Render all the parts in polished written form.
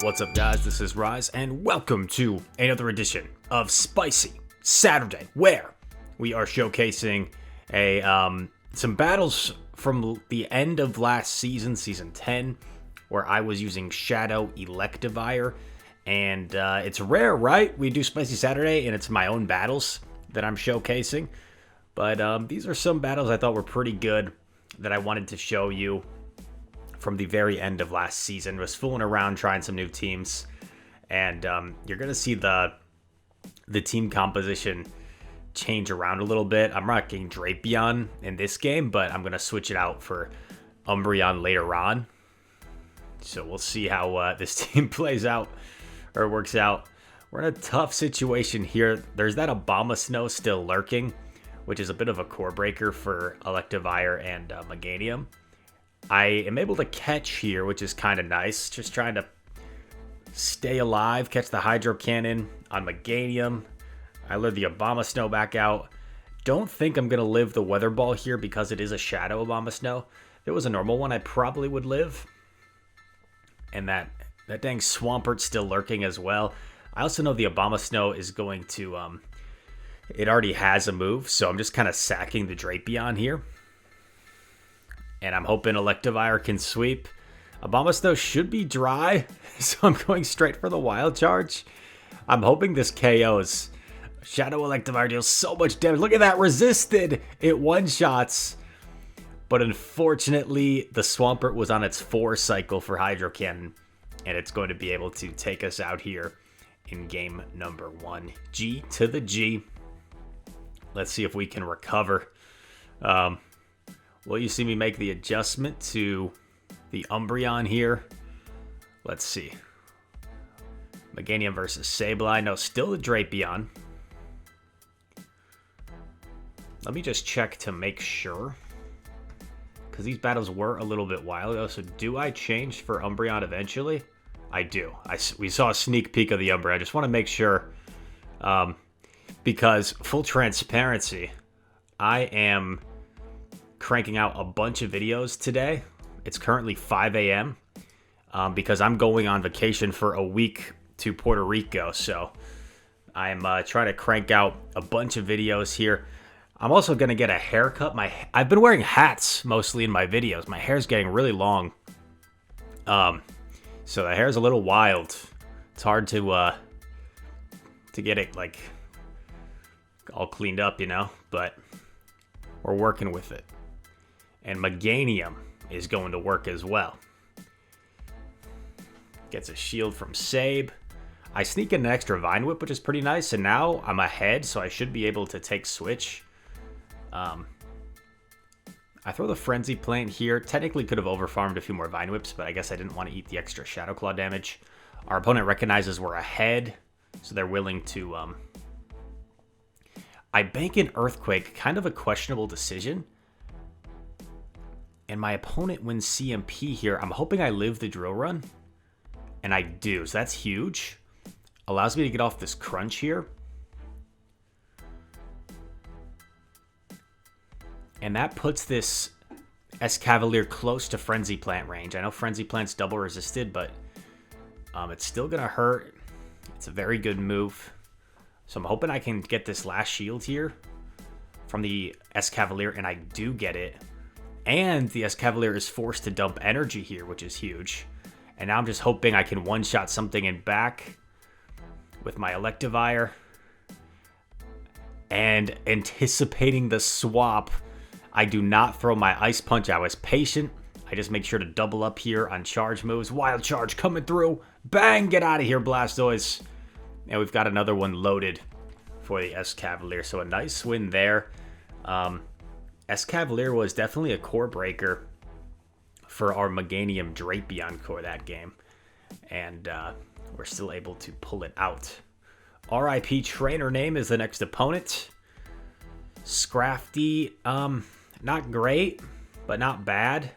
What's up, guys? This is Rise, and welcome to another edition of Spicy Saturday, where we are showcasing some battles from the end of last season, Season 10, where I was using Shadow Electivire, and it's rare, right? We do Spicy Saturday, and it's my own battles that I'm showcasing, but these are some battles I thought were pretty good that I wanted to show you from the very end of last season. Was fooling around trying some new teams, and you're gonna see the team composition change around a little bit. I'm rocking Drapion in this game, but I'm gonna switch it out for Umbreon later on, so we'll see how this team plays out or works out. We're in a tough situation here. There's that Abomasnow still lurking, which is a bit of a core breaker for Electivire and Meganium. I am able to catch here, which is kind of nice. Just trying to stay alive, catch the Hydro Cannon on Meganium. I lure the Abomasnow back out. Don't think I'm going to live the Weather Ball here because it is a Shadow Abomasnow. If it was a normal one, I probably would live. And that dang Swampert's still lurking as well. I also know the Abomasnow is going to... it already has a move, so I'm just kind of sacking the Drapion here. And I'm hoping Electivire can sweep. Abomasnow should be dry, so I'm going straight for the Wild Charge. I'm hoping this KOs. Shadow Electivire deals so much damage. Look at that, resisted. It one-shots. But unfortunately, the Swampert was on its 4 cycle for Hydro Cannon, and it's going to be able to take us out here in game number 1. G to the G. Let's see if we can recover. Will you see me make the adjustment to the Umbreon here? Let's see. Meganium versus Sableye. No, still the Drapion. Let me just check to make sure, because these battles were a little bit while ago. So do I change for Umbreon eventually? I do. We saw a sneak peek of the Umbreon. I just want to make sure, because full transparency, I am cranking out a bunch of videos today. It's currently 5 a.m. Because I'm going on vacation for a week to Puerto Rico. So I'm trying to crank out a bunch of videos here. I'm also going to get a haircut. I've been wearing hats mostly in my videos. My hair's getting really long. So the hair's a little wild. It's hard to get it like all cleaned up, you know, but we're working with it. And Meganium is going to work as well. Gets a shield from Sabe. I sneak in an extra Vine Whip, which is pretty nice. And now I'm ahead, so I should be able to take Switch. I throw the Frenzy Plant here. Technically could have overfarmed a few more Vine Whips, but I guess I didn't want to eat the extra Shadow Claw damage. Our opponent recognizes we're ahead, so they're willing to... I bank an Earthquake, kind of a questionable decision. And my opponent wins CMP here. I'm hoping I live the Drill Run. And I do. So that's huge. Allows me to get off this crunch here. And that puts this Escavalier close to Frenzy Plant range. I know Frenzy Plant's double resisted, but it's still going to hurt. It's a very good move. So I'm hoping I can get this last shield here from the Escavalier, and I do get it. And the Escavalier is forced to dump energy here, which is huge. And now I'm just hoping I can one-shot something in back with my Electivire. And anticipating the swap, I do not throw my Ice Punch. I was patient. I just make sure to double up here on charge moves. Wild Charge coming through. Bang! Get out of here, Blastoise. And we've got another one loaded for the Escavalier. So a nice win there. Escavalier was definitely a core breaker for our Meganium Drapion core that game. And we're still able to pull it out. RIP Trainer Name is the next opponent. Scrafty, not great, but not bad.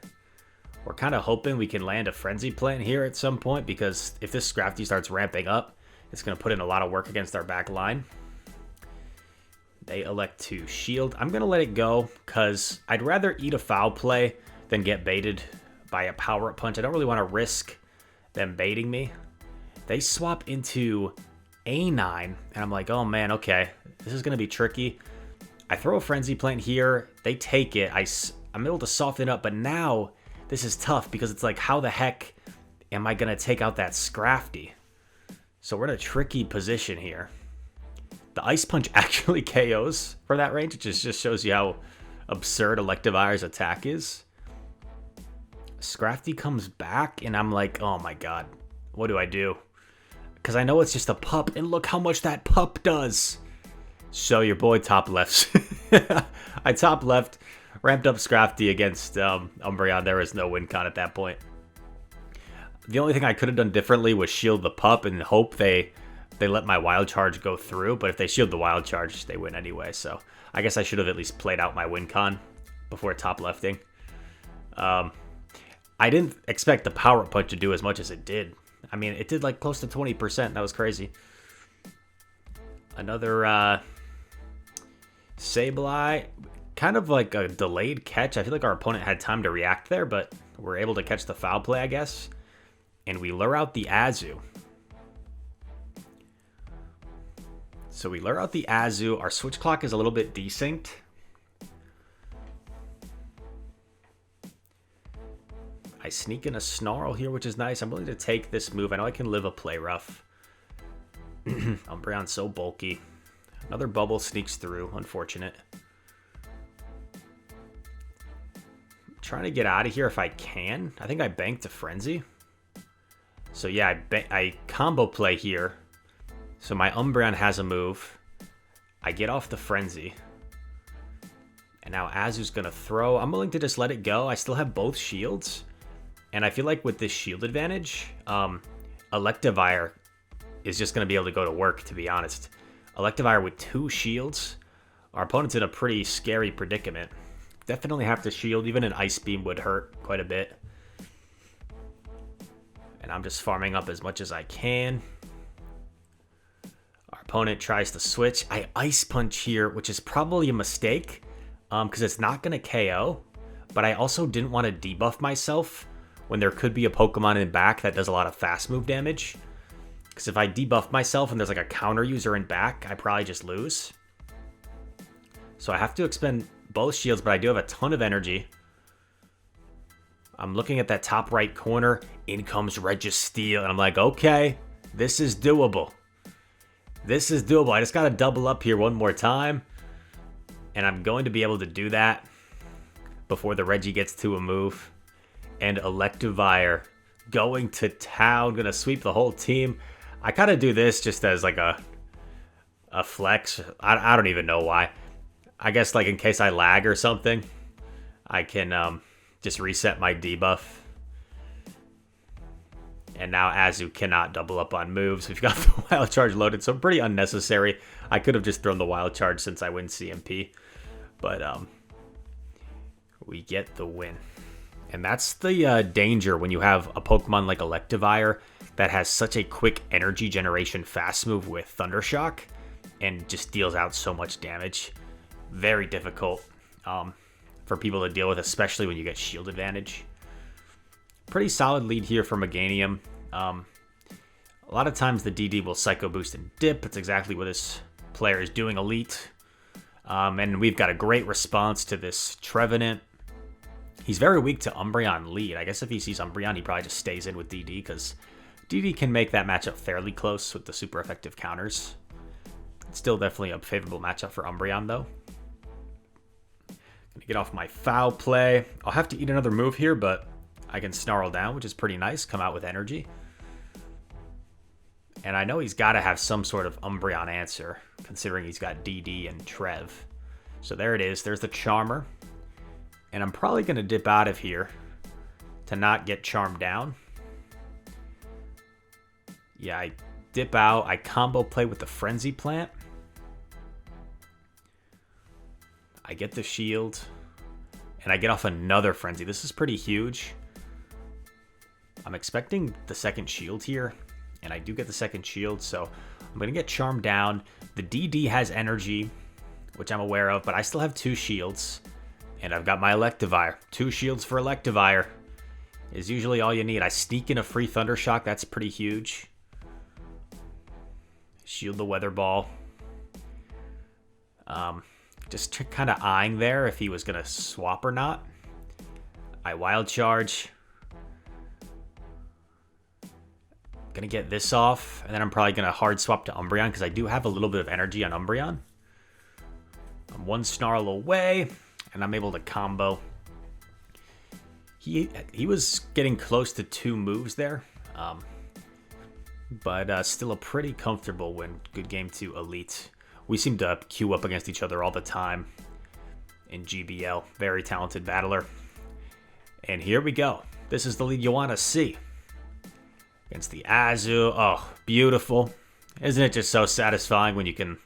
We're kind of hoping we can land a Frenzy Plant here at some point, because if this Scrafty starts ramping up, it's going to put in a lot of work against our back line. They elect to shield. I'm going to let it go because I'd rather eat a foul play than get baited by a power-up punch. I don't really want to risk them baiting me. They swap into A9, and I'm like, oh man, okay, this is going to be tricky. I throw a Frenzy Plant here, they take it, I'm able to soften up, but now this is tough because it's like, how the heck am I going to take out that scrafty? So we're in a tricky position here. The Ice Punch actually KOs for that range, which just shows you how absurd Electivire's attack is. Scrafty comes back, and I'm like, oh my god, what do I do? Because I know it's just a pup, and look how much that pup does. So your boy top lefts. I top left, ramped up Scrafty against Umbreon. There was no win con at that point. The only thing I could have done differently was shield the pup and hope they let my wild charge go through. But if they shield the wild charge, they win anyway. So I guess I should have at least played out my win con before top lefting. I didn't expect the power punch to do as much as it did. I mean, it did like close to 20%. That was crazy. Another Sableye, kind of like a delayed catch. I feel like our opponent had time to react there, but we're able to catch the foul play, I guess. And we lure out the Azu. So we lure out the Azu. Our switch clock is a little bit desynced. I sneak in a Snarl here, which is nice. I'm willing to take this move. I know I can live a play rough. Umbreon's so bulky. Another bubble sneaks through. Unfortunate. I'm trying to get out of here if I can. I think I banked a Frenzy. So yeah, I combo play here. So my Umbreon has a move. I get off the Frenzy. And now Azu's going to throw. I'm willing to just let it go. I still have both shields. And I feel like with this shield advantage, Electivire is just going to be able to go to work, to be honest. Electivire with 2 shields. Our opponent's in a pretty scary predicament. Definitely have to shield. Even an Ice Beam would hurt quite a bit. And I'm just farming up as much as I can. Our opponent tries to switch. I Ice Punch here, which is probably a mistake because it's not going to KO. But I also didn't want to debuff myself when there could be a Pokemon in back that does a lot of fast move damage. Because if I debuff myself and there's like a counter user in back, I probably just lose. So I have to expend both shields, but I do have a ton of energy. I'm looking at that top right corner. In comes Registeel. And I'm like, okay, this is doable. This is doable. I just got to double up here one more time. And I'm going to be able to do that before the Reggie gets to a move. And Electivire going to town. Going to sweep the whole team. I kind of do this just as like a flex. I don't even know why. I guess like in case I lag or something, I can just reset my debuff. And now Azu cannot double up on moves. We've got the Wild Charge loaded, so pretty unnecessary. I could have just thrown the Wild Charge since I win CMP. But we get the win. And that's the danger when you have a Pokemon like Electivire that has such a quick energy generation fast move with Thunder Shock and just deals out so much damage. Very difficult for people to deal with, especially when you get shield advantage. Pretty solid lead here for Meganium. A lot of times the DD will Psycho Boost and dip. It's exactly what this player is doing elite. And we've got a great response to this Trevenant. He's very weak to Umbreon lead. I guess if he sees Umbreon, he probably just stays in with DD because DD can make that matchup fairly close with the super effective counters. It's still definitely a favorable matchup for Umbreon though. Gonna get off my foul play. I'll have to eat another move here, but I can Snarl down, which is pretty nice. Come out with energy. And I know he's got to have some sort of Umbreon answer, considering he's got DD and Trev. So there it is. There's the Charmer. And I'm probably going to dip out of here to not get charmed down. Yeah, I dip out. I combo play with the Frenzy Plant. I get the shield. And I get off another Frenzy. This is pretty huge. I'm expecting the second shield here. And I do get the second shield. So I'm going to get charmed down. The DD has energy, which I'm aware of. But I still have 2 shields. And I've got my Electivire. 2 shields for Electivire is usually all you need. I sneak in a free Thunder Shock. That's pretty huge. Shield the weather ball. Just kind of eyeing there if he was going to swap or not. I wild charge. Gonna get this off, and then I'm probably gonna hard swap to Umbreon because I do have a little bit of energy on Umbreon. I'm one snarl away, and I'm able to combo. He was getting close to 2 moves there, but still a pretty comfortable win. Good game to Elite. We seem to queue up against each other all the time in GBL. Very talented battler. And here we go. This is the lead you want to see. Against the Azu. Oh, beautiful. Isn't it just so satisfying when you can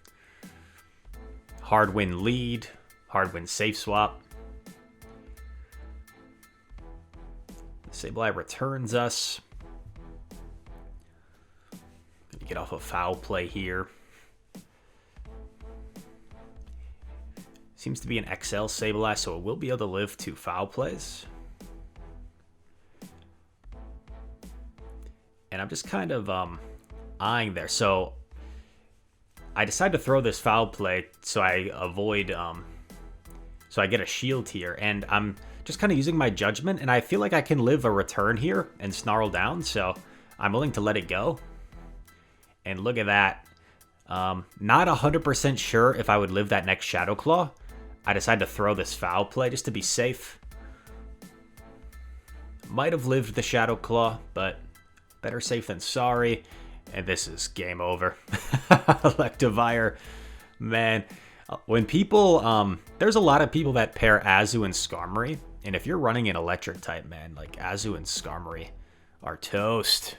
hard win lead, hard win safe swap. Sableye returns us. Gonna get off a foul play here. Seems to be an XL Sableye, so it will be able to live 2 foul plays. And I'm just kind of eyeing there. So I decide to throw this foul play so I avoid, so I get a shield here. And I'm just kind of using my judgment, and I feel like I can live a return here and snarl down. So I'm willing to let it go. And look at that. Not 100% sure if I would live that next Shadow Claw. I decided to throw this foul play just to be safe. Might have lived the Shadow Claw, but better safe than sorry. And this is game over. Electivire, man. When people, there's a lot of people that pair Azu and Skarmory. And if you're running an electric type, man, like Azu and Skarmory are toast.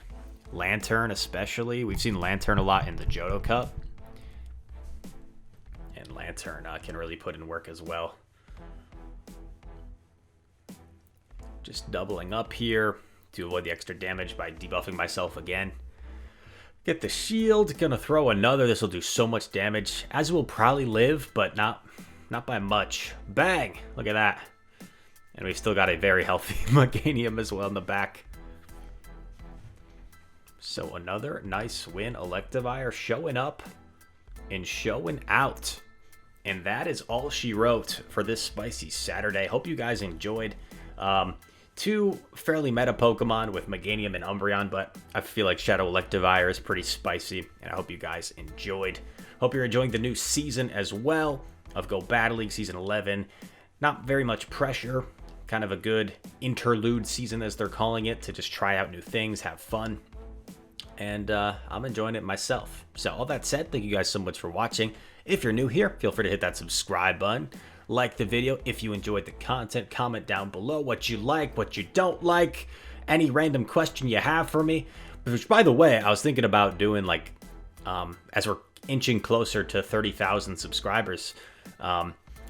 Lantern especially. We've seen Lantern a lot in the Johto Cup. And Lantern can really put in work as well. Just doubling up here to avoid the extra damage by debuffing myself again. Get the shield. Gonna throw another. This will do so much damage. As will probably live, but not by much. Bang! Look at that. And we've still got a very healthy Meganium as well in the back. So another nice win. Electivire showing up and showing out. And that is all she wrote for this spicy Saturday. Hope you guys enjoyed. 2 fairly meta Pokemon with Meganium and Umbreon, but I feel like Shadow Electivire is pretty spicy, and I hope you guys enjoyed. Hope you're enjoying the new season as well of Go Battle League Season 11. Not very much pressure, kind of a good interlude season as they're calling it, to just try out new things, have fun, and I'm enjoying it myself. So all that said, thank you guys so much for watching. If you're new here, feel free to hit that subscribe button. Like the video if you enjoyed the content. Comment down below what you like, what you don't like, any random question you have for me. Which, by the way, I was thinking about doing, like, as we're inching closer to 30,000 subscribers,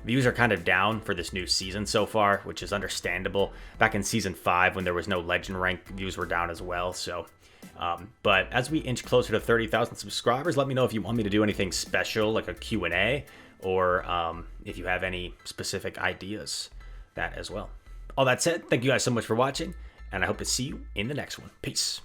views are kind of down for this new season so far, which is understandable. Back in Season 5, when there was no Legend rank, views were down as well. So, but as we inch closer to 30,000 subscribers, let me know if you want me to do anything special, like a Q&A, or if you have any specific ideas, that as well. All that said, thank you guys so much for watching, and I hope to see you in the next one. Peace.